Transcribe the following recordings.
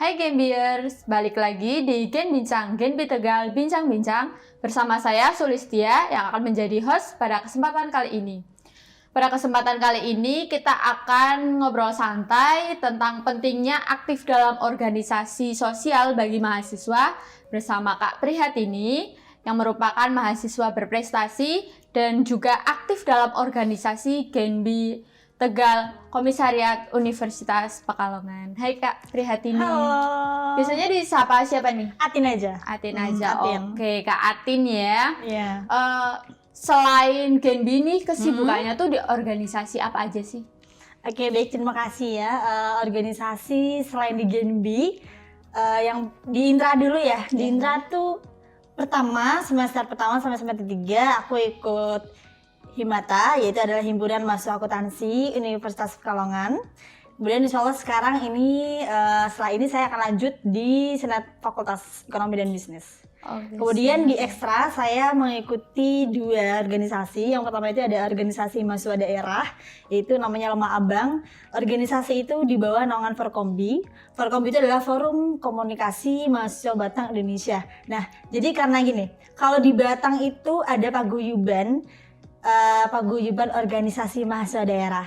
Hai Gambiers, balik lagi di Gen Bincang, Genbi Tegal Bincang-Bincang bersama saya Sulistia yang akan menjadi host pada kesempatan kali ini. Pada kesempatan kali ini kita akan ngobrol santai tentang pentingnya aktif dalam organisasi sosial bagi mahasiswa bersama Kak Prihatini yang merupakan mahasiswa berprestasi dan juga aktif dalam organisasi Genbi Tegal Komisariat Universitas Pekalongan. Hai Kak Prihatini. Halo. Biasanya disapa siapa nih? Atin aja. Atin aja. Atin. Oke, Kak Atin ya. Iya. Selain Genbi nih, kesibukannya tuh di organisasi apa aja sih? Oke, baik, terima kasih ya. Organisasi selain di Genbi, yang di Intra dulu ya. Di Intra tuh semester pertama sampai semester 3 aku ikut Himata, yaitu adalah Himpunan Mahasiswa Akuntansi Universitas Pekalongan. Kemudian insya Allah sekarang ini, setelah ini saya akan lanjut di Senat Fakultas Ekonomi dan Bisnis. Kemudian di ekstra saya mengikuti 2 organisasi. Yang pertama itu ada organisasi mahasiswa daerah, yaitu namanya Lemah Abang. Organisasi itu di bawah naungan Forkombi. Forkombi itu adalah Forum Komunikasi Mahasiswa Batang Indonesia. Nah, jadi karena gini, kalau di Batang itu ada paguyuban organisasi mahasiswa daerah.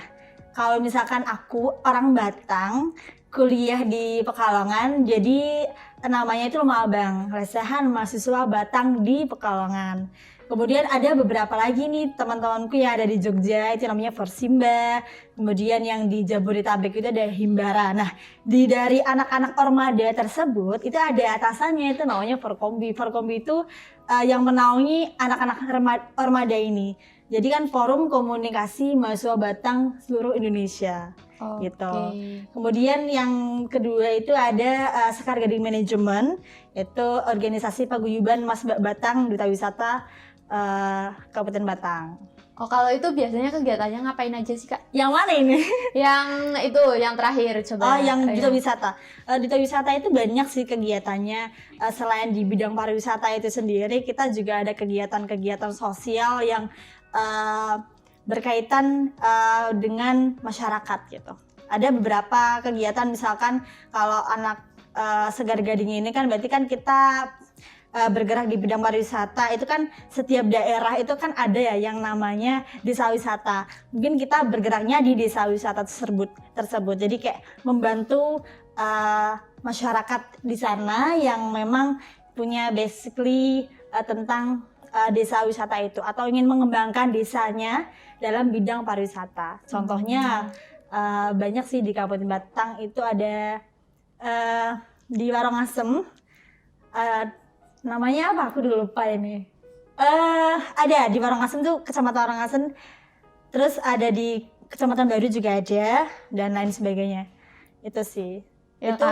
Kalau misalkan aku orang Batang kuliah di Pekalongan, jadi namanya itu Lemah Abang, Lesehan Mahasiswa Batang di Pekalongan. Kemudian ada beberapa lagi nih teman-temanku yang ada di Jogja, itu namanya Forsimba. Kemudian yang di Jabodetabek itu ada Himbara. Nah, dari anak-anak Ormada tersebut itu ada atasannya, itu namanya Forkombi. Forkombi itu yang menaungi anak-anak Ormada ini. Jadi kan Forum Komunikasi Mahasiswa Batang seluruh Indonesia. Gitu. Kemudian yang kedua itu ada Sekar Gading Manajemen, itu organisasi paguyuban Mas Batang Duta Wisata Kabupaten Batang. Oh, kalau itu biasanya kegiatannya ngapain aja sih Kak? Yang mana ini? Yang itu, yang terakhir coba. Oh, yang Duta Wisata. Duta Wisata itu banyak sih kegiatannya. Selain di bidang pariwisata itu sendiri, kita juga ada kegiatan-kegiatan sosial yang berkaitan dengan masyarakat gitu. Ada beberapa kegiatan, misalkan kalau anak Sekar Gading ini kan berarti kan kita bergerak di bidang pariwisata. Itu kan setiap daerah itu kan ada ya yang namanya desa wisata. Mungkin kita bergeraknya di desa wisata tersebut. Jadi kayak membantu masyarakat di sana yang memang punya basically tentang desa wisata itu, atau ingin mengembangkan desanya dalam bidang pariwisata. Contohnya banyak sih di Kabupaten Batang itu ada di Warangasem, namanya apa? Aku udah lupa ini. Ada di Warangasem tuh, Kecamatan Warangasem. Terus ada di Kecamatan Baru juga ada, dan lain sebagainya. Itu sih. Ya, itu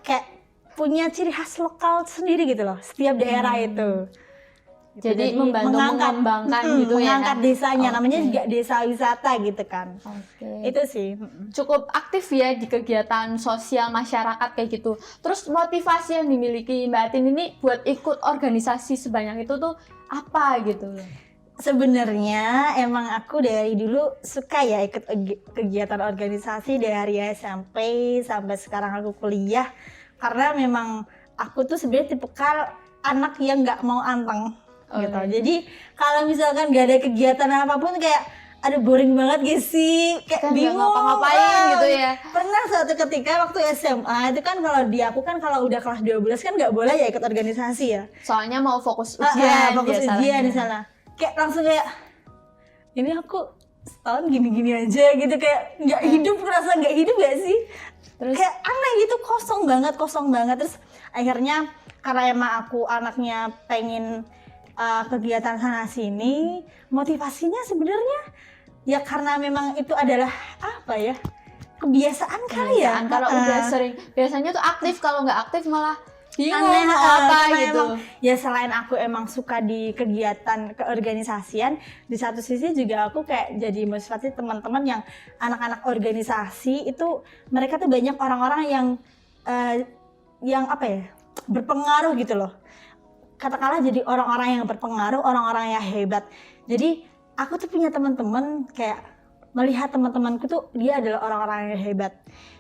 kayak punya ciri khas lokal sendiri gitu loh, setiap daerah itu. Jadi membantu mengembangkan gitu ya. Mengangkat desanya, namanya juga desa wisata gitu kan. Itu sih. Cukup aktif ya di kegiatan sosial masyarakat kayak gitu. Terus motivasi yang dimiliki Mbak Atin ini buat ikut organisasi sebanyak itu tuh apa gitu? Sebenarnya emang aku dari dulu suka ya ikut kegiatan organisasi dari SMP sampai sekarang aku kuliah. Karena memang aku tuh sebenarnya tipikal anak yang nggak mau anteng. Gitu. Jadi kalau misalkan gak ada kegiatan apapun kayak aduh boring banget gitu sih, kayak bingung ngapa-ngapain gitu ya. Pernah suatu ketika waktu SMA itu kan, kalau di aku kan kalau udah kelas 12 kan nggak boleh ya ikut organisasi ya. Soalnya mau fokus ujian. Fokus ujian di sana. Kayak langsung kayak ini aku setahun gini-gini aja gitu, kayak nggak hidup, ngerasa nggak hidup gak sih? Terus kayak aneh gitu, kosong banget. Terus akhirnya karena emang aku anaknya pengen kegiatan sana sini, motivasinya sebenarnya ya karena memang itu adalah apa ya, kebiasaan kali ya. Kalau udah sering, biasanya tuh aktif, kalau nggak aktif malah bingung mau apa gitu. Emang, ya selain aku emang suka di kegiatan keorganisasian, di satu sisi juga aku kayak jadi motivasi teman-teman yang anak-anak organisasi itu, mereka tuh banyak orang-orang yang apa ya, berpengaruh gitu loh. Katakanlah jadi orang-orang yang berpengaruh, orang-orang yang hebat. Jadi aku tuh punya teman-teman kayak melihat teman-temanku tuh dia adalah orang-orang yang hebat.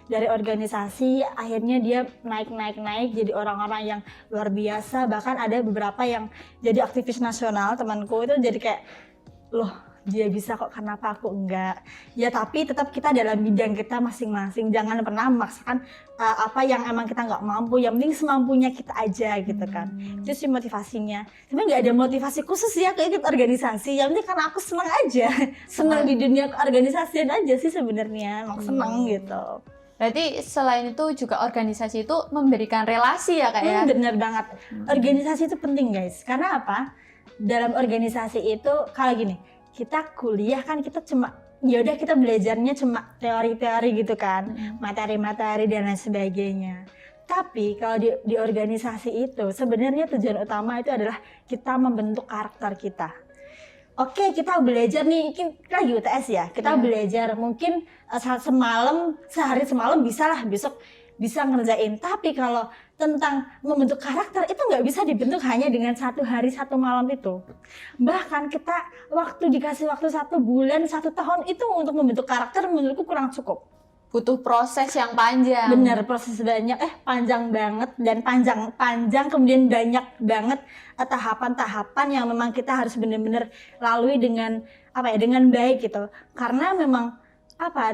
Dari organisasi akhirnya dia naik jadi orang-orang yang luar biasa. Bahkan ada beberapa yang jadi aktivis nasional, temanku itu jadi kayak, loh dia bisa kok, kenapa aku enggak? Ya tapi tetap kita dalam bidang kita masing-masing, jangan pernah memaksakan apa yang emang kita nggak mampu, yang penting semampunya kita aja gitu kan. Itu sih motivasinya. Tapi nggak ada motivasi khusus ya ke ikut organisasi, yang penting karena aku senang aja, senang di dunia keorganisasian aja sih sebenarnya, emang senang gitu. Berarti selain itu juga organisasi itu memberikan relasi ya Kak ya? Bener banget, organisasi itu penting guys, karena apa? Dalam organisasi itu kalau gini, kita kuliah kan kita cuma yaudah kita belajarnya cuma teori-teori gitu kan, materi-materi dan lain sebagainya. Tapi kalau di organisasi itu sebenarnya tujuan utama itu adalah kita membentuk karakter kita. Oke, kita belajar nih, kita UTS ya, kita belajar mungkin sehari semalam bisa lah, besok bisa ngerjain. Tapi kalau tentang membentuk karakter itu nggak bisa dibentuk hanya dengan 1 hari 1 malam itu. Bahkan kita dikasih waktu 1 bulan, 1 tahun itu untuk membentuk karakter menurutku kurang cukup. Butuh proses yang panjang. Bener, proses banyak, panjang banget dan panjang kemudian banyak banget tahapan-tahapan yang memang kita harus benar-benar lalui dengan dengan baik gitu. Karena memang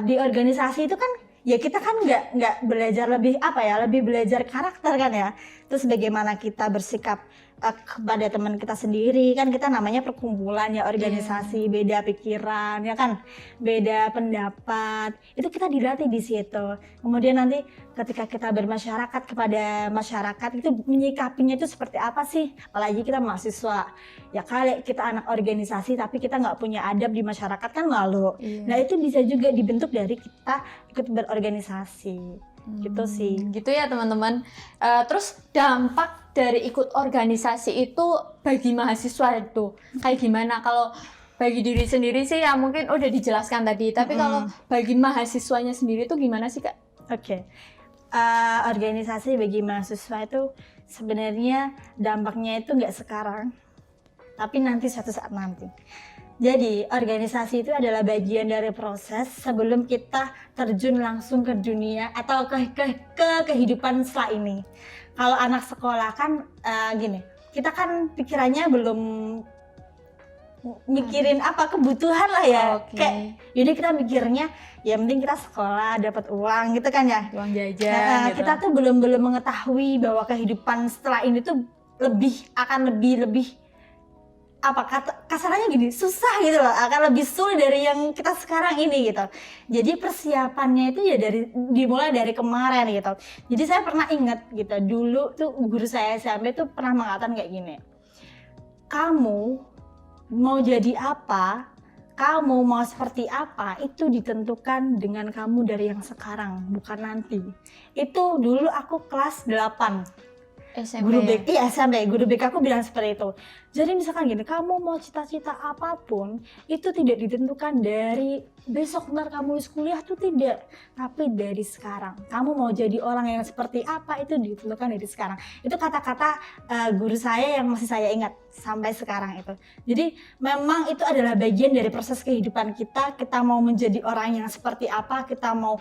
di organisasi itu kan ya kita kan nggak belajar lebih lebih belajar karakter kan ya. Terus bagaimana kita bersikap kepada teman kita sendiri, kan kita namanya perkumpulan ya, organisasi, beda pikiran ya kan, beda pendapat, itu kita dilatih di situ. Kemudian nanti ketika kita bermasyarakat kepada masyarakat itu menyikapinya itu seperti apa sih, apalagi kita mahasiswa ya, kali kita anak organisasi tapi kita nggak punya adab di masyarakat kan malu. Nah itu bisa juga dibentuk dari kita ikut berorganisasi. Gitu sih. Gitu ya teman-teman. Terus dampak dari ikut organisasi itu bagi mahasiswa itu kayak gimana? Kalau bagi diri sendiri sih ya mungkin udah dijelaskan tadi, tapi kalau bagi mahasiswanya sendiri itu gimana sih Kak? Oke. Organisasi bagi mahasiswa itu sebenarnya dampaknya itu nggak sekarang, tapi nanti suatu saat nanti. Jadi organisasi itu adalah bagian dari proses sebelum kita terjun langsung ke dunia atau ke kehidupan setelah ini. Kalau anak sekolah kan gini, kita kan pikirannya belum mikirin kebutuhan lah ya. Okay. Jadi kita mikirnya ya penting kita sekolah dapat uang gitu kan ya. Uang jajan. Gitu. Kita tuh belum mengetahui bahwa kehidupan setelah ini tuh akan lebih kasarannya gini, susah gitu loh, akan lebih sulit dari yang kita sekarang ini gitu. Jadi persiapannya itu ya dimulai dari kemarin gitu. Jadi saya pernah ingat gitu, dulu tuh guru saya SMP tuh pernah mengatakan kayak gini, kamu mau jadi apa, kamu mau seperti apa, itu ditentukan dengan kamu dari yang sekarang, bukan nanti. Itu dulu aku kelas 8 SMP. Guru BK aku bilang seperti itu. Jadi misalkan gini, kamu mau cita-cita apapun itu tidak ditentukan dari besok ntar kamu lulus kuliah tuh tidak, tapi dari sekarang. Kamu mau jadi orang yang seperti apa itu ditentukan dari sekarang. Itu kata-kata guru saya yang masih saya ingat sampai sekarang itu. Jadi memang itu adalah bagian dari proses kehidupan kita. Kita mau menjadi orang yang seperti apa, kita mau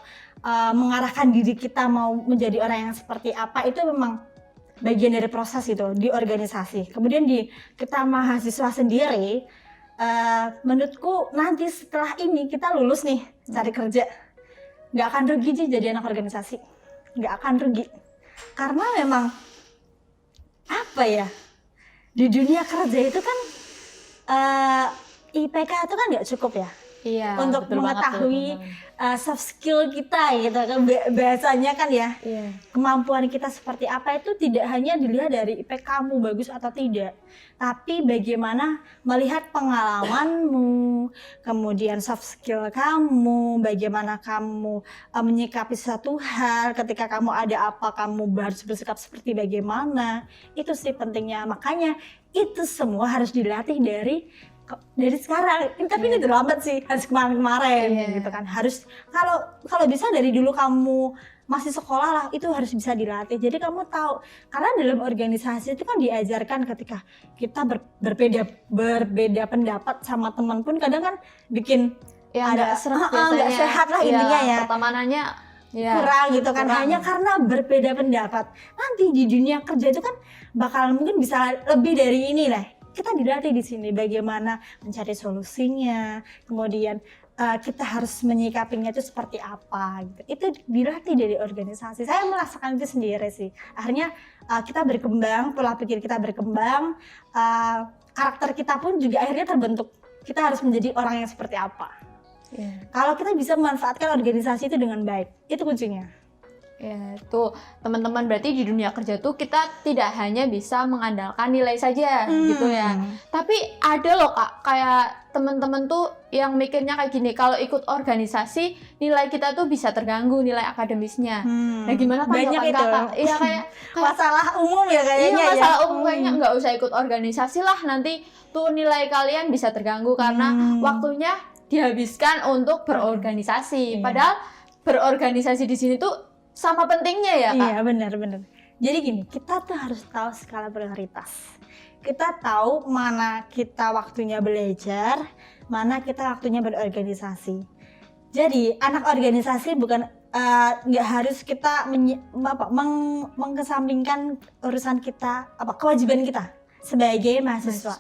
mengarahkan diri kita mau menjadi orang yang seperti apa, itu memang bagian dari proses itu di organisasi. Kemudian kita mahasiswa sendiri, menurutku nanti setelah ini kita lulus nih cari kerja, nggak akan rugi sih jadi anak organisasi, nggak akan rugi. Karena memang di dunia kerja itu kan IPK itu kan nggak cukup ya. Iya, untuk mengetahui soft skill kita gitu kan, bahasanya kan ya. Iya. Kemampuan kita seperti apa itu tidak hanya dilihat dari IPK kamu bagus atau tidak, tapi bagaimana melihat pengalamanmu, kemudian soft skill kamu, bagaimana kamu menyikapi suatu hal, ketika kamu ada apa kamu harus bersikap seperti bagaimana. Itu sih pentingnya, makanya itu semua harus dilatih dari sekarang. Tapi ini udah lambat sih, harus kemarin gitu kan. Harus kalau bisa dari dulu kamu masih sekolah lah, itu harus bisa dilatih. Jadi kamu tahu, karena dalam organisasi itu kan diajarkan ketika kita berbeda pendapat sama teman pun kadang kan bikin ya ada nggak seret biasanya. nggak sehat lah intinya ya. Pertemanannya ya Kurang gitu kan, kurang. hanya karena berbeda pendapat. Nanti di dunia kerja itu kan bakal mungkin bisa lebih dari ini lah. Kita dilatih di sini bagaimana mencari solusinya, kemudian kita harus menyikapinya itu seperti apa gitu. Itu dilatih dari organisasi. Saya merasakan itu sendiri sih. Akhirnya kita berkembang, pola pikir kita berkembang, karakter kita pun juga akhirnya terbentuk. Kita harus menjadi orang yang seperti apa. Kalau kita bisa memanfaatkan organisasi itu dengan baik, itu kuncinya. Ya, tuh teman-teman, berarti di dunia kerja tuh kita tidak hanya bisa mengandalkan nilai saja gitu ya. Tapi ada loh Kak, kayak teman-teman tuh yang mikirnya kayak gini, kalau ikut organisasi nilai kita tuh bisa terganggu, nilai akademisnya. Nah, gimana Banyak tanggapan itu. Kakak? Iya kayak Masalah umum ya kayaknya. iya, masalah ya. umum kayaknya nggak usah ikut organisasi lah, nanti tuh nilai kalian bisa terganggu karena waktunya dihabiskan untuk berorganisasi. Iya. Padahal berorganisasi di sini tuh sama pentingnya ya Kak? Iya, benar. Jadi gini, kita tuh harus tahu skala prioritas. Kita tahu mana kita waktunya belajar, mana kita waktunya berorganisasi. Jadi anak organisasi bukan nggak harus kita mengkesampingkan urusan kita, kewajiban kita sebagai mahasiswa.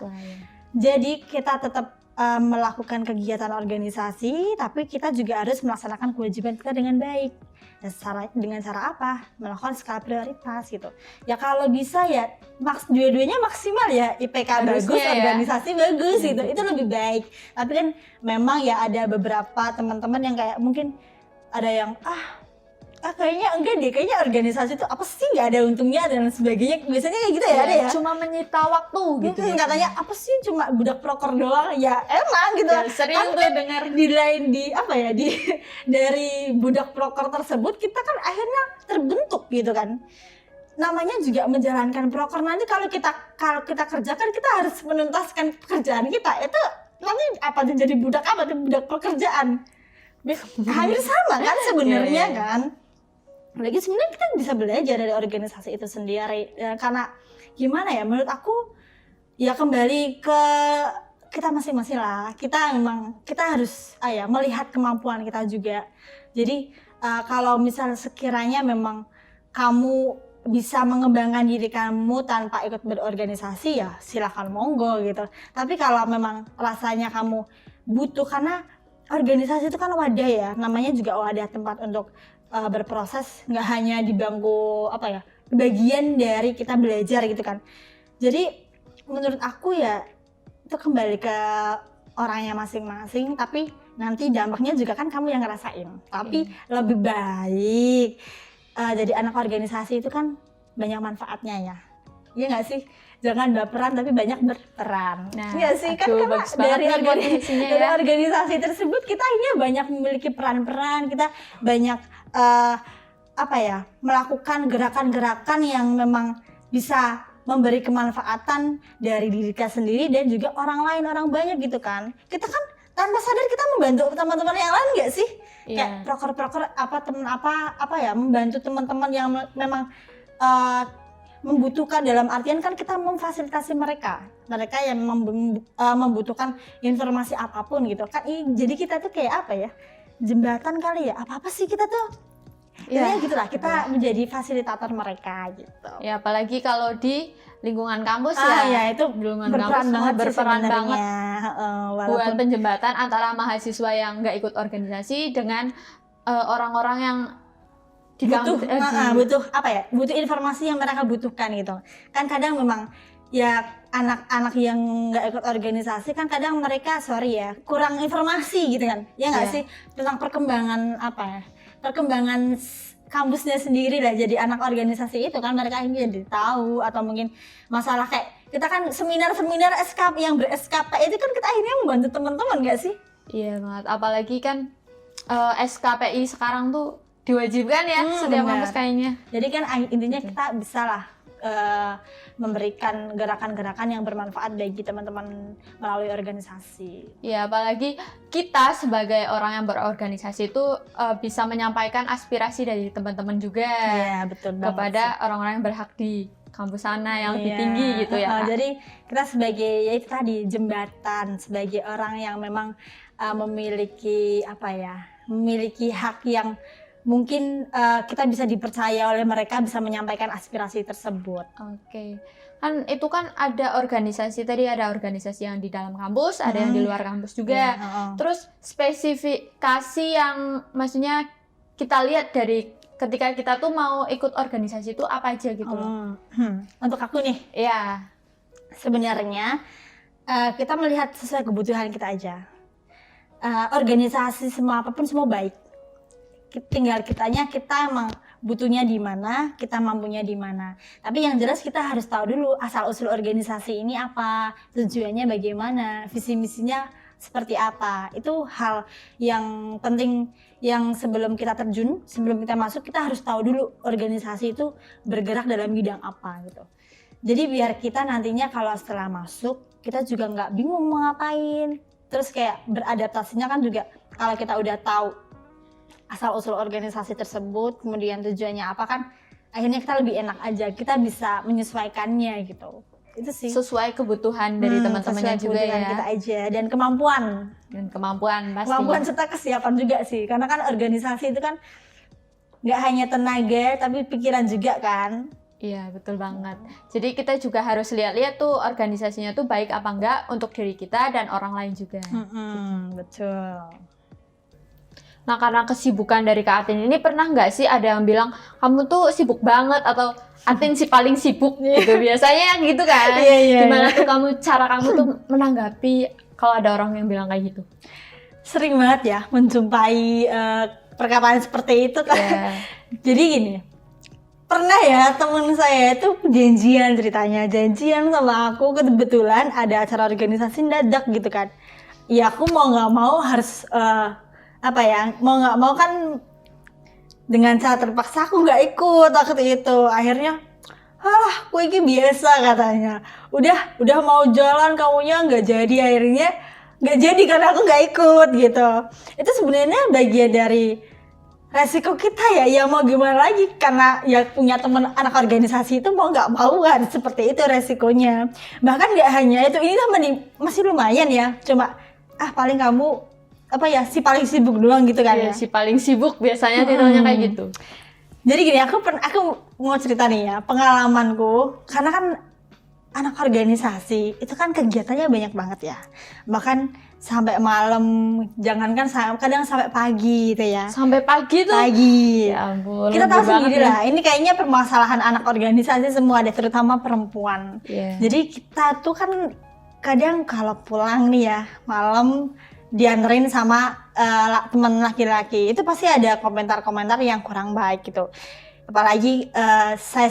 Jadi kita tetap melakukan kegiatan organisasi, tapi kita juga harus melaksanakan kewajiban kita dengan baik. Dengan cara apa? Melakukan skala prioritas gitu. Ya kalau bisa ya dua-duanya maksimal ya, IPK bagus, Harusnya ya. organisasi bagus gitu. Itu lebih baik. Tapi kan memang ya ada beberapa teman-teman yang kayak mungkin ada yang kayaknya enggak deh, kayaknya organisasi itu apa sih, nggak ada untungnya dan sebagainya. Biasanya kayak gitu ya, ada ya. Cuma menyita waktu gitu. Katanya apa sih, cuma budak proker doang. Ya emang gitu. Ya, sering tuh dengar Di lain dari budak proker tersebut kita kan akhirnya terbentuk gitu kan. Namanya juga menjalankan proker. Nanti kalau kita kerjakan, kita harus menuntaskan pekerjaan kita. Itu nanti apa tuh, jadi budak apa tuh, budak pekerjaan. Hampir sama kan sebenarnya kan. Lagi sebenarnya kita bisa belajar dari organisasi itu sendiri ya, karena gimana ya, menurut aku ya kembali ke kita masing-masing lah. Kita harus melihat kemampuan kita juga. Jadi kalau misal sekiranya memang kamu bisa mengembangkan diri kamu tanpa ikut berorganisasi, ya silakan monggo gitu. Tapi kalau memang rasanya kamu butuh, karena organisasi itu kan wadah ya, namanya juga wadah tempat untuk berproses, nggak hanya di bangku bagian dari kita belajar gitu kan. Jadi menurut aku ya itu kembali ke orangnya masing-masing, tapi nanti dampaknya juga kan kamu yang ngerasain. Tapi lebih baik jadi anak organisasi itu kan banyak manfaatnya ya. Iya nggak sih? Jangan baperan tapi banyak berperan. Nah, iya sih kan, dari organisasi tersebut kita akhirnya banyak memiliki peran-peran, kita banyak melakukan gerakan-gerakan yang memang bisa memberi kemanfaatan dari diri kita sendiri dan juga orang lain, orang banyak gitu kan. Kita kan tanpa sadar kita membantu teman-teman yang lain nggak sih? Kayak proker-proker membantu teman-teman yang memang membutuhkan, dalam artian kan kita memfasilitasi mereka yang membutuhkan informasi apapun gitu kan. Jadi kita tuh kayak jembatan kali ya, apa sih kita tuh gitulah, kita menjadi fasilitator mereka gitu ya. Apalagi kalau di lingkungan kampus itu berperan banget buat walaupun penjembatan antara mahasiswa yang nggak ikut organisasi dengan orang-orang yang butuh informasi yang mereka butuhkan gitu kan. Kadang memang ya anak-anak yang nggak ikut organisasi kan kadang mereka kurang informasi gitu kan, ya nggak sih, tentang perkembangan kampusnya sendiri lah. Jadi anak organisasi itu kan mereka akhirnya jadi tahu, atau mungkin masalah kayak kita kan seminar SKP yang ber-SKP itu kan kita akhirnya membantu teman-teman nggak sih? Iya banget, apalagi kan SKPI sekarang tuh diwajibkan ya setiap kampus kayaknya. Jadi kan intinya kita bisa lah memberikan gerakan-gerakan yang bermanfaat bagi teman-teman melalui organisasi. Ya, apalagi kita sebagai orang yang berorganisasi itu bisa menyampaikan aspirasi dari teman-teman juga betul kepada orang-orang yang berhak di kampus sana yang lebih tinggi gitu ya Kak. Jadi kita sebagai jembatan, sebagai orang yang memang memiliki hak yang mungkin kita bisa dipercaya oleh mereka bisa menyampaikan aspirasi tersebut. Oke. Kan itu kan ada organisasi, tadi ada organisasi yang di dalam kampus, ada yang di luar kampus juga. Terus spesifikasi yang maksudnya kita lihat dari ketika kita tuh mau ikut organisasi itu apa aja gitu loh. Untuk aku nih, Iya. sebenarnya kita melihat sesuai kebutuhan kita aja. Organisasi semua apapun semua baik. Tinggal kita emang butuhnya di mana, kita mampunya di mana. Tapi yang jelas kita harus tahu dulu asal usul organisasi ini apa, tujuannya bagaimana, visi misinya seperti apa. Itu hal yang penting yang sebelum kita terjun, sebelum kita masuk, kita harus tahu dulu organisasi itu bergerak dalam bidang apa gitu. Jadi biar kita nantinya kalau setelah masuk, kita juga nggak bingung mau ngapain. Terus kayak beradaptasinya kan juga kalau kita udah tahu asal usul organisasi tersebut, kemudian tujuannya apa kan, akhirnya kita lebih enak aja, kita bisa menyesuaikannya gitu. Itu sih. Sesuai kebutuhan dari teman-temannya juga ya. Kita aja dan kemampuan. Dan kemampuan pasti. Kemampuan serta kesiapan juga sih, karena kan organisasi itu kan nggak hanya tenaga tapi pikiran juga kan. Iya, betul banget. Jadi kita juga harus lihat-lihat tuh organisasinya tuh baik apa enggak untuk diri kita dan orang lain juga. Betul. Nah, karena kesibukan dari Kak Atin ini, pernah nggak sih ada yang bilang kamu tuh sibuk banget atau Atin si paling sibuk gitu? Biasanya gitu kan. Gimana tuh cara kamu tuh menanggapi kalau ada orang yang bilang kayak gitu? Sering banget ya menjumpai perkataan seperti itu kan. Jadi gini, pernah ya temen saya itu janjian sama aku, kebetulan ada acara organisasi dadak gitu kan. Ya aku mau nggak mau harus mau nggak mau kan dengan cara terpaksa aku nggak ikut waktu itu. Akhirnya gue ini biasa katanya, udah mau jalan kamunya nggak jadi, akhirnya nggak jadi karena aku nggak ikut gitu. Itu sebenarnya bagian dari resiko kita ya mau gimana lagi, karena ya punya teman anak organisasi itu mau nggak mau kan seperti itu resikonya. Bahkan nggak hanya itu, ini masih lumayan ya, cuma paling kamu si paling sibuk doang gitu kan. Si paling sibuk biasanya titelnya kayak gitu. Jadi gini, aku mau cerita nih ya pengalamanku, karena kan anak organisasi itu kan kegiatannya banyak banget ya, bahkan sampai malam, jangankan kadang sampai pagi gitu ya. Sampai pagi tuh? Pagi. Ya ampun. Kita tahu sendiri lah, ini kayaknya permasalahan anak organisasi semua deh, terutama perempuan. Jadi kita tuh kan kadang kalau pulang nih ya malam, dianterin sama teman laki-laki, itu pasti ada komentar-komentar yang kurang baik gitu. Apalagi saya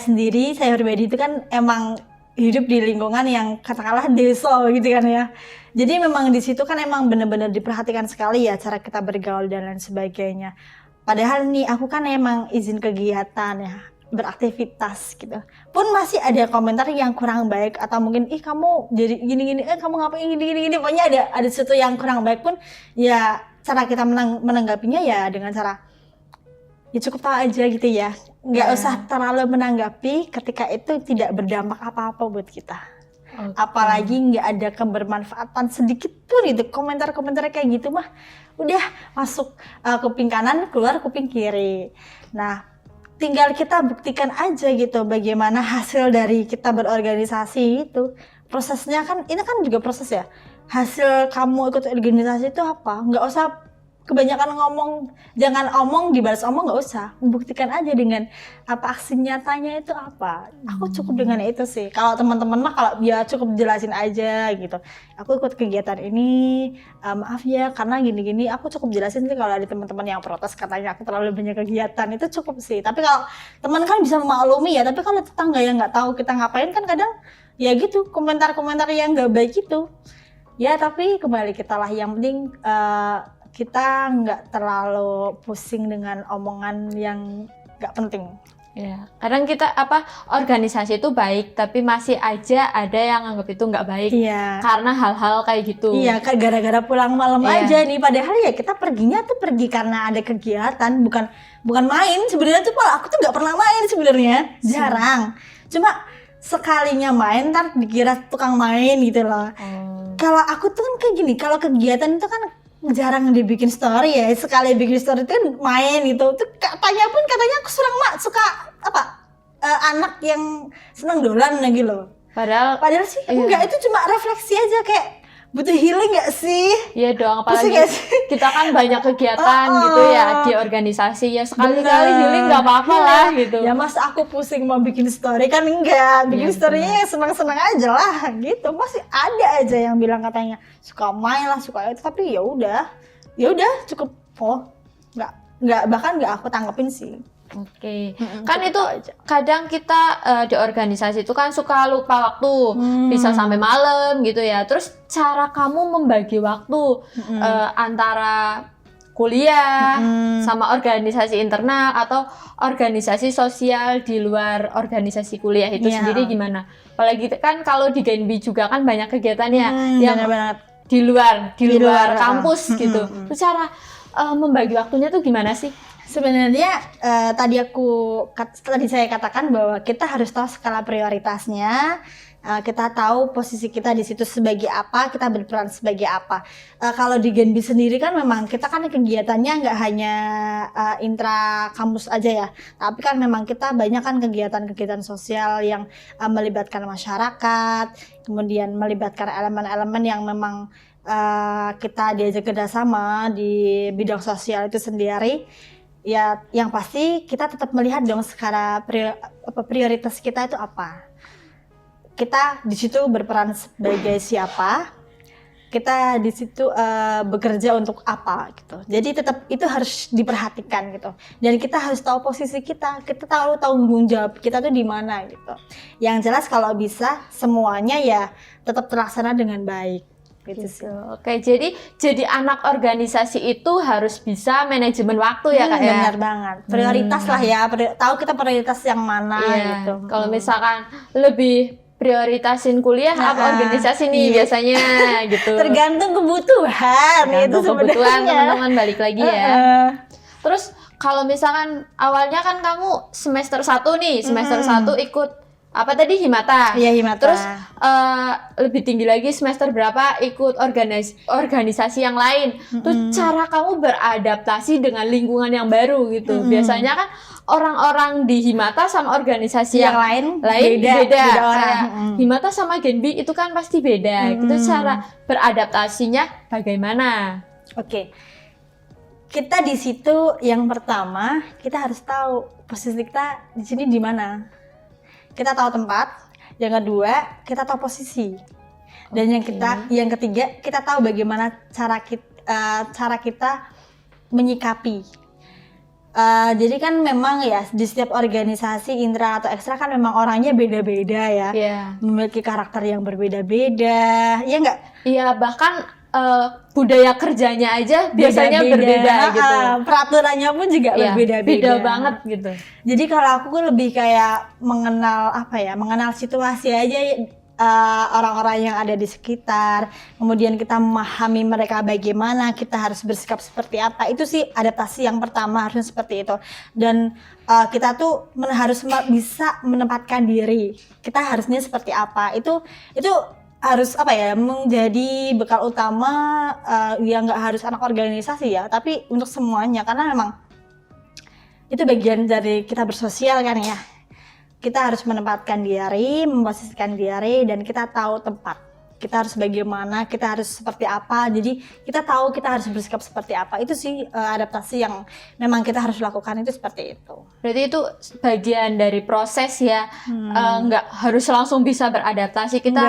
pribadi itu kan emang hidup di lingkungan yang katakanlah desa gitu kan ya. Jadi memang di situ kan emang benar-benar diperhatikan sekali ya cara kita bergaul dan lain sebagainya. Padahal nih aku kan emang izin kegiatan ya, beraktivitas gitu. Pun masih ada komentar yang kurang baik, atau mungkin kamu jadi gini-gini, kamu ngapain gini-gini, pokoknya ada sesuatu yang kurang baik pun ya cara kita menanggapinya ya dengan cara ya cukup tahu aja gitu ya. Nggak usah terlalu menanggapi ketika itu tidak berdampak apa-apa buat kita. Apalagi nggak ada kebermanfaatan sedikit pun itu, komentar-komentar kayak gitu mah udah masuk kuping kanan keluar kuping kiri. Nah, tinggal kita buktikan aja gitu bagaimana hasil dari kita berorganisasi itu. Prosesnya kan, ini kan juga proses ya. Hasil kamu ikut organisasi itu apa? Nggak usah kebanyakan ngomong, jangan omong dibalas omong, nggak usah. Buktikan aja dengan apa aksi nyatanya itu apa. Aku cukup dengan itu sih. Kalau teman-teman mah kalau ya cukup jelasin aja gitu. Aku ikut kegiatan ini, maaf ya karena gini-gini. Aku cukup jelasin sih kalau ada teman-teman yang protes katanya aku terlalu banyak kegiatan, itu cukup sih. Tapi kalau teman kan bisa memaklumi ya. Tapi kalau tetangga yang nggak tahu kita ngapain kan kadang ya gitu, komentar-komentar yang nggak baik itu. Ya tapi kembali kita lah, yang penting kita nggak terlalu pusing dengan omongan yang nggak penting. Ya, kadang kita organisasi itu baik, tapi masih aja ada yang anggap itu nggak baik. Karena hal-hal kayak gitu. Iya, gara-gara pulang malam aja nih. Padahal ya kita perginya tuh pergi karena ada kegiatan, bukan main. Sebenarnya tuh aku tuh nggak pernah main sebenarnya, jarang. Cuma sekalinya main, ntar dikira tukang main gitu loh. Kalau aku tuh kan kayak gini, kalau kegiatan itu kan jarang dibikin story ya. Sekali bikin story itu kan main gitu. Tuh katanya aku suka apa? Anak yang seneng dolan gitu loh. Padahal sih enggak, itu cuma refleksi aja, kayak butuh healing gak sih? Iya dong, apalagi kita kan banyak kegiatan gitu ya di organisasi ya, sekali-kali healing gak apa-apa lah gitu. Ya masa aku pusing mau bikin story, kan enggak, bikin story-nya senang-senang aja lah gitu. Masih ada aja yang bilang katanya suka main lah, suka itu, tapi ya udah cukup. Nggak bahkan nggak aku tanggepin sih. Oke, kan itu aja. Kadang kita di organisasi itu kan suka lupa waktu, bisa sampai malam gitu ya. Terus cara kamu membagi waktu antara kuliah sama organisasi internal atau organisasi sosial di luar organisasi kuliah itu sendiri gimana? Apalagi kan kalau di Genbi juga kan banyak kegiatan ya yang di luar kampus gitu. Itu cara membagi waktunya tuh gimana sih? Sebenarnya tadi saya katakan bahwa kita harus tahu skala prioritasnya, kita tahu posisi kita di situ sebagai apa, kita berperan sebagai apa. Kalau di Genbi sendiri kan memang kita kan kegiatannya nggak hanya intra kampus aja ya, tapi kan memang kita banyak kan kegiatan-kegiatan sosial yang melibatkan masyarakat, kemudian melibatkan elemen-elemen yang memang kita diajak kerjasama di bidang sosial itu sendiri. Ya, yang pasti kita tetap melihat dong skala prioritas kita itu apa. Kita di situ berperan sebagai siapa, kita di situ bekerja untuk apa gitu. Jadi tetap itu harus diperhatikan gitu. Dan kita harus tahu posisi kita tahu tanggung jawab kita tuh di mana gitu. Yang jelas kalau bisa semuanya ya tetap terlaksana dengan baik. Gitu sih. Oke, jadi anak organisasi itu harus bisa manajemen waktu ya Kak ya? Benar banget. Prioritas lah ya, tahu kita prioritas yang mana gitu. Kalau misalkan lebih prioritasin kuliah apa organisasi nih biasanya gitu. Tergantung kebutuhan. Kebutuhan teman-teman, balik lagi ya. Terus kalau misalkan awalnya kan kamu semester 1 nih, semester 1 ikut apa tadi Himata? Iya, Himata. Terus lebih tinggi lagi semester berapa ikut organisasi yang lain. Terus cara kamu beradaptasi dengan lingkungan yang baru gitu. Biasanya kan orang-orang di Himata sama organisasi yang lain beda. Himata sama Genbi itu kan pasti beda. Itu cara beradaptasinya bagaimana? Oke. Kita di situ yang pertama kita harus tahu posisi kita di sini di mana. Kita tahu tempat, yang kedua kita tahu posisi, dan yang ketiga kita tahu bagaimana cara kita menyikapi. Jadi kan memang ya di setiap organisasi intra atau ekstra kan memang orangnya beda-beda ya, memiliki karakter yang berbeda-beda, ya nggak? Iya, bahkan budaya kerjanya aja biasanya berbeda gitu. Peraturannya pun juga berbeda-beda. Beda banget gitu. Jadi kalau aku lebih kayak mengenal situasi aja, orang-orang yang ada di sekitar. Kemudian kita memahami mereka bagaimana, kita harus bersikap seperti apa. Itu sih adaptasi yang pertama, harusnya seperti itu. Dan kita tuh harus bisa menempatkan diri. Kita harusnya seperti apa. Itu harus menjadi bekal utama, ya nggak harus anak organisasi ya, tapi untuk semuanya, karena memang itu bagian dari kita bersosial kan ya. Kita harus menempatkan diri, memposisikan diri, dan kita tahu tempat. Kita harus bagaimana, kita harus seperti apa, jadi kita tahu kita harus bersikap seperti apa. Itu sih adaptasi yang memang kita harus lakukan, itu seperti itu. Berarti itu bagian dari proses ya, nggak harus langsung bisa beradaptasi, kita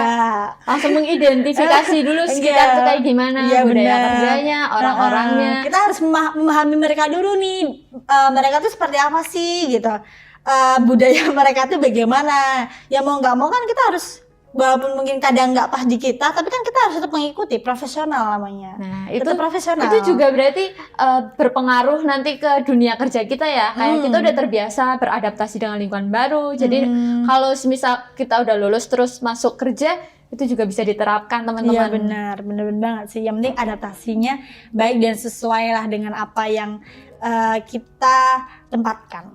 langsung mengidentifikasi dulu sekitar kita kayak gimana, budaya kerjanya, orang-orangnya. Kita harus memahami mereka dulu nih, mereka tuh seperti apa sih gitu, budaya mereka tuh bagaimana. Ya mau nggak mau kan kita harus, walaupun mungkin kadang nggak pas di kita, tapi kan kita harus tetap mengikuti, profesional namanya. Nah, itu profesional. Itu juga berarti berpengaruh nanti ke dunia kerja kita ya. Kayak kita udah terbiasa beradaptasi dengan lingkungan baru. Jadi kalau semisal kita udah lulus terus masuk kerja, itu juga bisa diterapkan teman-teman. Iya benar banget sih. Yang penting adaptasinya baik dan sesuai lah dengan apa yang kita tempatkan.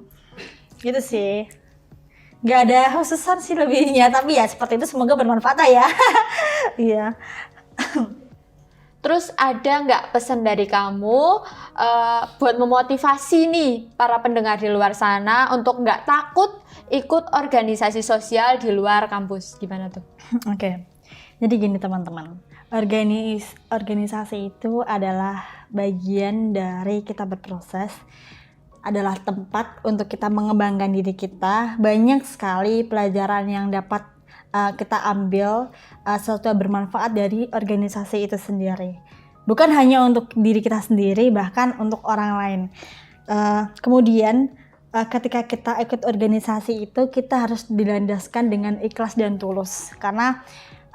Gitu sih. Gak ada khususan sih lebihnya, tapi ya seperti itu, semoga bermanfaat ya. Iya. Terus ada nggak pesan dari kamu buat memotivasi nih para pendengar di luar sana untuk nggak takut ikut organisasi sosial di luar kampus? Gimana tuh? Oke. Jadi gini teman-teman, organisasi itu adalah bagian dari kita berproses, adalah tempat untuk kita mengembangkan diri kita. Banyak sekali pelajaran yang dapat kita ambil, sesuatu yang bermanfaat dari organisasi itu sendiri. Bukan hanya untuk diri kita sendiri, bahkan untuk orang lain. Kemudian ketika kita ikut organisasi itu, kita harus dilandaskan dengan ikhlas dan tulus. Karena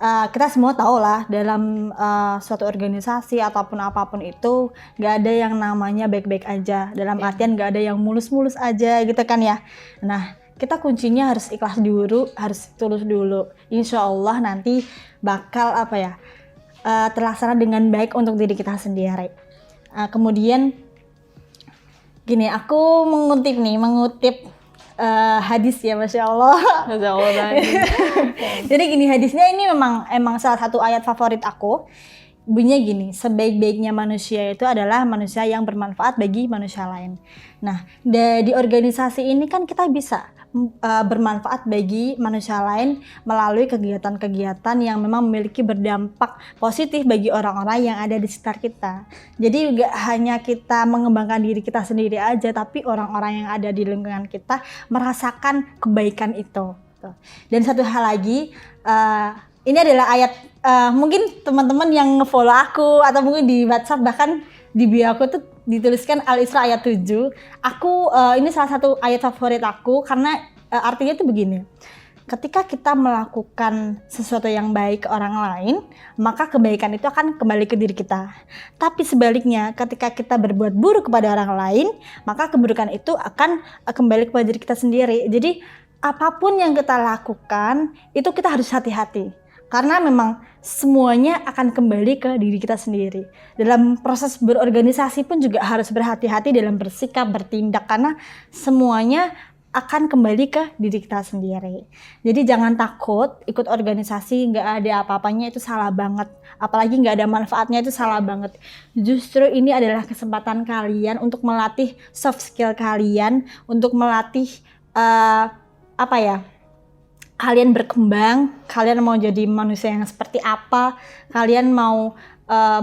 kita semua tahu lah, dalam suatu organisasi ataupun apapun itu gak ada yang namanya baik-baik aja. Dalam artian gak ada yang mulus-mulus aja gitu kan ya. Nah, kita kuncinya harus ikhlas dulu, harus tulus dulu. Insya Allah nanti bakal terlaksana dengan baik untuk diri kita sendiri. Kemudian gini, aku mengutip hadis ya, Masya Allah. Jadi gini, hadisnya ini emang salah satu ayat favorit aku. Bunyinya gini, sebaik-baiknya manusia itu adalah manusia yang bermanfaat bagi manusia lain. Nah, di organisasi ini kan kita bisa bermanfaat bagi manusia lain melalui kegiatan-kegiatan yang memang memiliki berdampak positif bagi orang-orang yang ada di sekitar kita. Jadi gak hanya kita mengembangkan diri kita sendiri aja, tapi orang-orang yang ada di lingkungan kita merasakan kebaikan itu. Dan satu hal lagi, ini adalah ayat, mungkin teman-teman yang nge-follow aku atau mungkin di WhatsApp, bahkan di bio aku tuh dituliskan Al-Isra ayat 7. Ini salah satu ayat favorit aku karena artinya tuh begini. Ketika kita melakukan sesuatu yang baik ke orang lain, maka kebaikan itu akan kembali ke diri kita. Tapi sebaliknya, ketika kita berbuat buruk kepada orang lain, maka keburukan itu akan kembali kepada diri kita sendiri. Jadi apapun yang kita lakukan, itu kita harus hati-hati. Karena memang semuanya akan kembali ke diri kita sendiri. Dalam proses berorganisasi pun juga harus berhati-hati dalam bersikap, bertindak, karena semuanya akan kembali ke diri kita sendiri. Jadi jangan takut ikut organisasi, nggak ada apa-apanya itu salah banget. Apalagi nggak ada manfaatnya itu salah banget. Justru ini adalah kesempatan kalian untuk melatih soft skill kalian, untuk melatih kalian berkembang, kalian mau jadi manusia yang seperti apa, kalian mau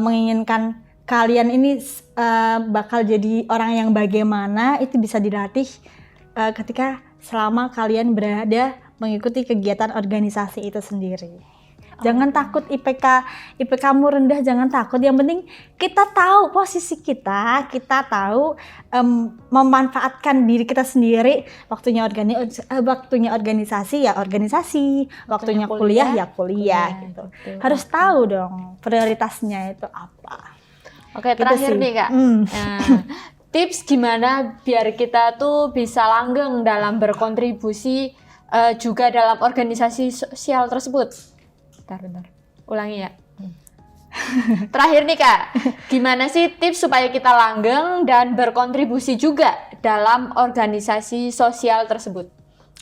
menginginkan kalian ini bakal jadi orang yang bagaimana, itu bisa dilatih ketika selama kalian berada mengikuti kegiatan organisasi itu sendiri. Jangan takut IPK-mu rendah, jangan takut. Yang penting kita tahu posisi kita tahu memanfaatkan diri kita sendiri. Waktunya organisasi ya organisasi, waktunya kuliah ya kuliah gitu. Betul. Harus tahu dong prioritasnya itu apa. Oke, terakhir gitu nih Kak. Tips gimana biar kita tuh bisa langgeng dalam berkontribusi juga dalam organisasi sosial tersebut. Bentar. Ulangi ya. Terakhir nih Kak, gimana sih tips supaya kita langgeng dan berkontribusi juga dalam organisasi sosial tersebut?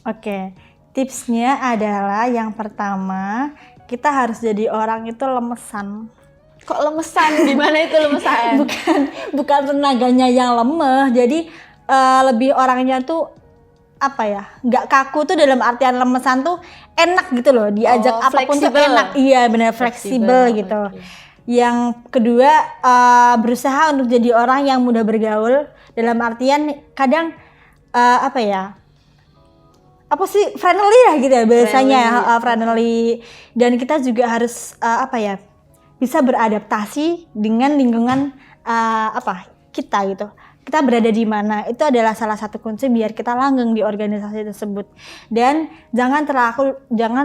Oke, tipsnya adalah yang pertama, kita harus jadi orang itu lemesan. Kok lemesan? Gimana itu lemesan? bukan tenaganya yang lemah, jadi lebih orangnya tuh nggak kaku tuh, dalam artian lemesan tuh enak gitu loh, diajak apapun tuh enak. Iya benar, fleksibel gitu. Okay. Yang kedua, berusaha untuk jadi orang yang mudah bergaul, dalam artian kadang friendly lah gitu ya biasanya, friendly. Dan kita juga harus bisa beradaptasi dengan lingkungan kita gitu. Kita berada di mana, itu adalah salah satu kunci biar kita langgeng di organisasi tersebut. Dan jangan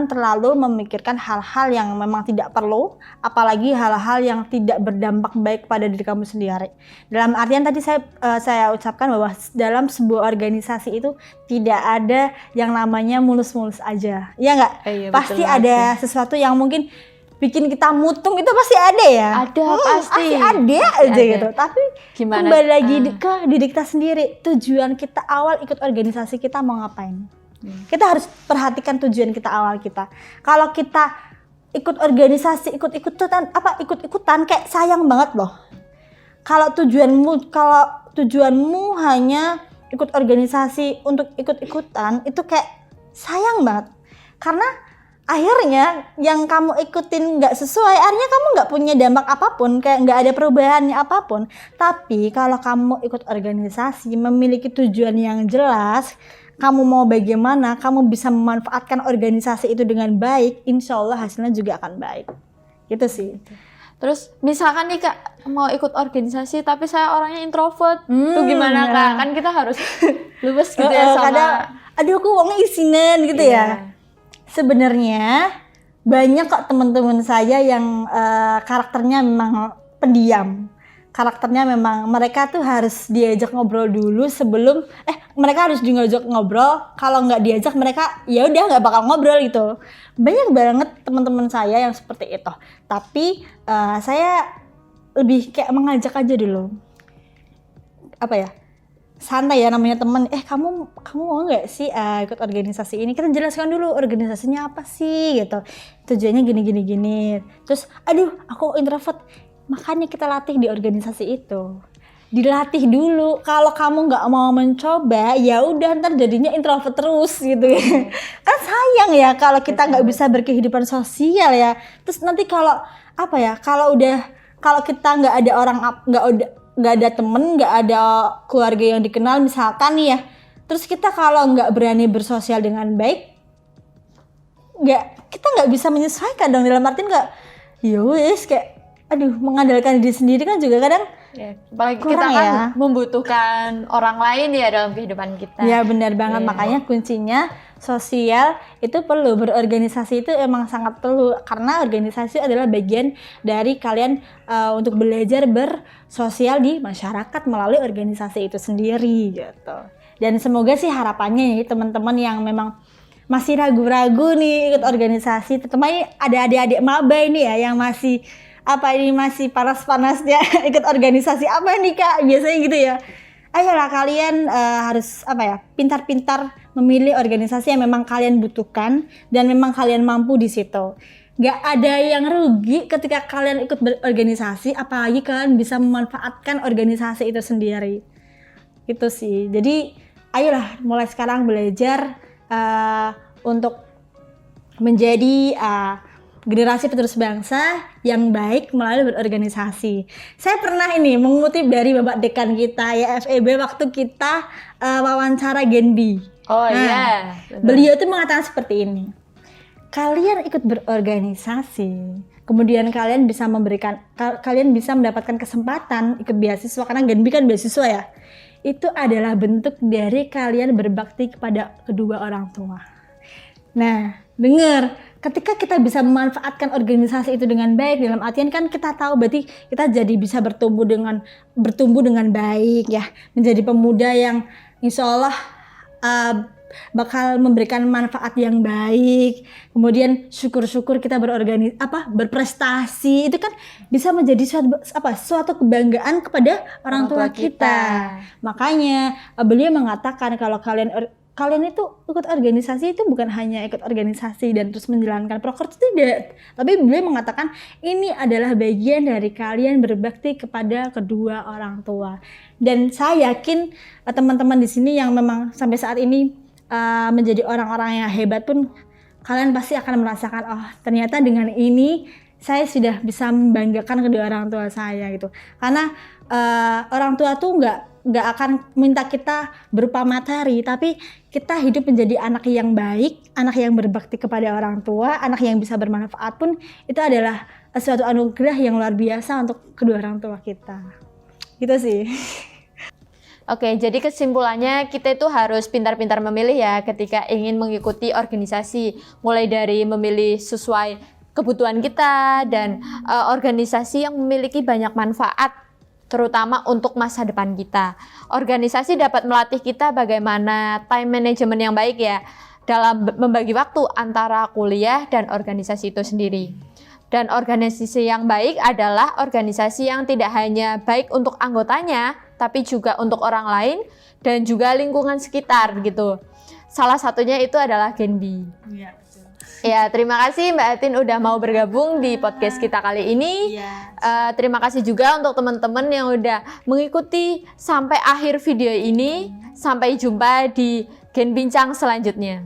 terlalu memikirkan hal-hal yang memang tidak perlu, apalagi hal-hal yang tidak berdampak baik pada diri kamu sendiri. Dalam artian tadi saya ucapkan bahwa dalam sebuah organisasi itu tidak ada yang namanya mulus-mulus aja. Ya nggak? Iya, pasti ada sesuatu yang mungkin bikin kita mutung, itu pasti ada ya. Pasti ada aja gitu. Tapi gimana? Kembali lagi ke diri kita sendiri. Tujuan kita awal ikut organisasi kita mau ngapain? Kita harus perhatikan tujuan kita awal kita. Kalau kita ikut organisasi, ikut-ikutan kayak sayang banget loh. Kalau tujuanmu hanya ikut organisasi untuk ikut-ikutan, itu kayak sayang banget. Karena akhirnya yang kamu ikutin nggak sesuai, akhirnya kamu nggak punya dampak apapun, kayak nggak ada perubahannya apapun. Tapi kalau kamu ikut organisasi, memiliki tujuan yang jelas, kamu mau bagaimana, kamu bisa memanfaatkan organisasi itu dengan baik, insya Allah hasilnya juga akan baik. Gitu sih. Terus misalkan nih Kak mau ikut organisasi tapi saya orangnya introvert, tuh gimana Kak? Kan kita harus luwes gitu ya sama. Kadang, aduh aku uangnya isinan gitu ya. Sebenarnya banyak kok teman-teman saya yang karakternya memang pendiam. Karakternya memang mereka tuh harus diajak ngobrol dulu sebelum mereka harus diajak ngobrol. Kalau nggak diajak mereka ya udah nggak bakal ngobrol gitu. Banyak banget teman-teman saya yang seperti itu. Tapi saya lebih kayak mengajak aja dulu. Apa ya? Santai ya, namanya teman. Kamu mau nggak sih ikut organisasi ini? Kita jelaskan dulu organisasinya apa sih gitu. Tujuannya gini. Terus aduh aku introvert. Makanya kita latih di organisasi itu. Dilatih dulu. Kalau kamu nggak mau mencoba, ya udah ntar jadinya introvert terus gitu ya. Kan sayang ya kalau kita nggak bisa berkehidupan sosial ya. Terus nanti kalau kita nggak ada orang, nggak ada temen, nggak ada keluarga yang dikenal misalkan nih ya. Terus kita kalau nggak berani bersosial dengan baik, kita nggak bisa menyesuaikan dong, dalam artian nggak, ya wis kayak mengandalkan diri sendiri kan juga kadang apalagi kita kan membutuhkan orang lain ya dalam kehidupan kita. Ya benar banget, makanya kuncinya sosial itu perlu, berorganisasi itu emang sangat perlu karena organisasi adalah bagian dari kalian untuk belajar bersosial di masyarakat melalui organisasi itu sendiri gitu. Dan semoga sih harapannya nih teman-teman yang memang masih ragu-ragu nih ikut organisasi, terutama ada adik-adik maba ini ya yang masih masih panas-panasnya ikut organisasi apa nih Kak, biasanya gitu ya. Ayolah kalian harus pintar-pintar memilih organisasi yang memang kalian butuhkan dan memang kalian mampu di situ. Gak ada yang rugi ketika kalian ikut berorganisasi, apalagi kalian bisa memanfaatkan organisasi itu sendiri. Gitu sih. Jadi ayolah mulai sekarang belajar untuk menjadi generasi penerus bangsa yang baik melalui berorganisasi. Saya pernah mengutip dari Bapak Dekan kita ya FEB waktu kita wawancara Genbi. Iya. Beliau itu mengatakan seperti ini. Kalian ikut berorganisasi, kemudian kalian bisa mendapatkan kesempatan ikut beasiswa karena Genbi kan beasiswa ya. Itu adalah bentuk dari kalian berbakti kepada kedua orang tua. Nah, dengar, ketika kita bisa memanfaatkan organisasi itu dengan baik, dalam artian kan kita tahu berarti kita jadi bisa bertumbuh dengan baik ya, menjadi pemuda yang insya Allah bakal memberikan manfaat yang baik. Kemudian syukur-syukur kita berprestasi, itu kan bisa menjadi suatu kebanggaan kepada orang tua kita. Makanya beliau mengatakan kalau kalian itu ikut organisasi itu bukan hanya ikut organisasi dan terus menjalankan proker, tidak. Tapi beliau mengatakan ini adalah bagian dari kalian berbakti kepada kedua orang tua. Dan saya yakin teman-teman di sini yang memang sampai saat ini menjadi orang-orang yang hebat pun, kalian pasti akan merasakan ternyata dengan ini saya sudah bisa membanggakan kedua orang tua saya gitu. Karena orang tua tuh nggak akan minta kita berupa materi, tapi kita hidup menjadi anak yang baik, anak yang berbakti kepada orang tua, anak yang bisa bermanfaat pun itu adalah suatu anugerah yang luar biasa untuk kedua orang tua kita. Gitu sih. Oke, jadi kesimpulannya kita itu harus pintar-pintar memilih ya ketika ingin mengikuti organisasi, mulai dari memilih sesuai kebutuhan kita dan organisasi yang memiliki banyak manfaat, terutama untuk masa depan kita. Organisasi dapat melatih kita bagaimana time management yang baik ya, dalam membagi waktu antara kuliah dan organisasi itu sendiri. Dan organisasi yang baik adalah organisasi yang tidak hanya baik untuk anggotanya, tapi juga untuk orang lain dan juga lingkungan sekitar gitu. Salah satunya itu adalah Genbi. Iya, betul. Ya, terima kasih Mbak Atin udah mau bergabung di podcast kita kali ini. Iya. Terima kasih juga untuk teman-teman yang udah mengikuti sampai akhir video ini. Sampai jumpa di Gen Bincang selanjutnya.